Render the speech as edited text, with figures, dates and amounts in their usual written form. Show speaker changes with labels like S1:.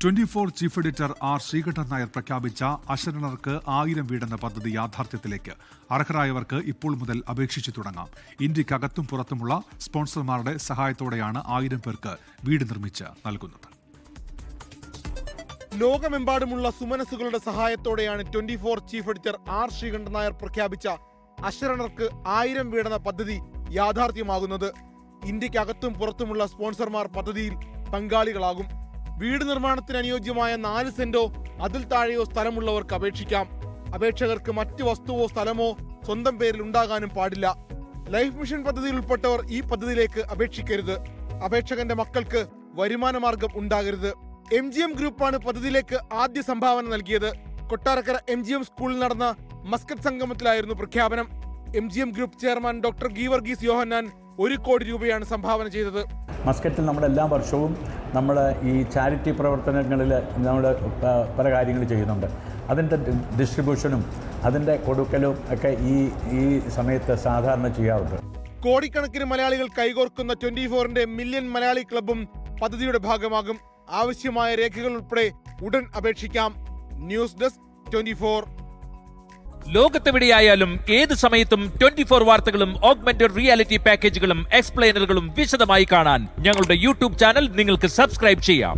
S1: 24 chief editor R Sreekandan Nair പ്രഖ്യാപിച്ച അശരണർക്ക് 1000 വീടെന്ന പദ്ധതി യാഥാർത്ഥ്യത്തിലേക്ക്. അർഹരായവർക്ക് ഇപ്പോൾ മുതൽ അപേക്ഷിച്ചു തുടങ്ങാം. ഇന്ത്യക്കകത്തും പുറത്തുമുള്ള സ്പോൺസർമാരുടെ സഹായത്തോടെയാണ് 1000 പേർക്ക് വീട് നിർമ്മിച്ച് നൽകുന്നത്.
S2: ലോകമെമ്പാടുമുള്ള സുമനസ്സുകളുടെ സഹായത്തോടെയാണ് 24 chief editor R Sreekandan Nair പ്രഖ്യാപിച്ച അശരണർക്ക് 1000 വീടെന്ന പദ്ധതി യാഥാർത്ഥ്യമാകുന്നത്. ഇന്ത്യക്കകത്തും പുറത്തുമുള്ള സ്പോൺസർമാർ പദ്ധതിയിൽ പങ്കാളികളാകും. വീട് നിർമ്മാണത്തിന് അനുയോജ്യമായ 4 സെന്റോ അതിൽ താഴെയോ സ്ഥലമുള്ളവർക്ക് അപേക്ഷിക്കാം. അപേക്ഷകർക്ക് മറ്റ് വസ്തുവോ സ്ഥലമോ സ്വന്തം പേരിൽ ഉണ്ടാകാനും പാടില്ല. ലൈഫ് മിഷൻ പദ്ധതിയിൽ ഉൾപ്പെട്ടവർ ഈ പദ്ധതിയിലേക്ക് അപേക്ഷിക്കരുത്. അപേക്ഷകന്റെ മക്കൾക്ക് വരുമാന മാർഗം ഉണ്ടാകരുത്. MGM ഗ്രൂപ്പാണ് പദ്ധതിയിലേക്ക് ആദ്യ സംഭാവന നൽകിയത്. കൊട്ടാരക്കര MGM സ്കൂളിൽ നടന്ന മസ്കറ്റ് സംഗമത്തിലായിരുന്നു പ്രഖ്യാപനം. MGM group chairman doctor Geevarghese Yohannan 1 കോടി രൂപയാണ് സംഭാവന ചെയ്തത്.
S3: മസ്കറ്റിൽ നമ്മൾ എല്ലാ വർഷവും നമ്മൾ ഈ ചാരിറ്റി പ്രവർത്തനങ്ങളിൽ നമ്മൾ പല കാര്യങ്ങൾ ചെയ്യുന്നുണ്ട്. അതിൻ്റെ ഡിസ്ട്രിബ്യൂഷനും അതിൻ്റെ കൊടുക്കലും ഒക്കെ ഈ സമയത്ത് സാധാരണ ചെയ്യാറുണ്ട്.
S2: കോടിക്കണക്കിന് മലയാളികൾ കൈകോർക്കുന്ന 24ന്റെ മില്യൺ മലയാളി ക്ലബ്ബും പദ്ധതിയുടെ ഭാഗമാകും. ആവശ്യമായ രേഖകൾ ഉൾപ്പെടെ ഉടൻ അപേക്ഷിക്കാം. News desk 24.
S4: ലോകത്തെവിടെയായാലും ഏത് സമയത്തും 24 വാർത്തകളും ഓഗ്മെന്റഡ് റിയാലിറ്റി പാക്കേജുകളും എക്സ്പ്ലെയിനറുകളും വിശദമായി കാണാൻ ഞങ്ങളുടെ യൂട്യൂബ് ചാനൽ നിങ്ങൾക്ക് സബ്സ്ക്രൈബ് ചെയ്യാം.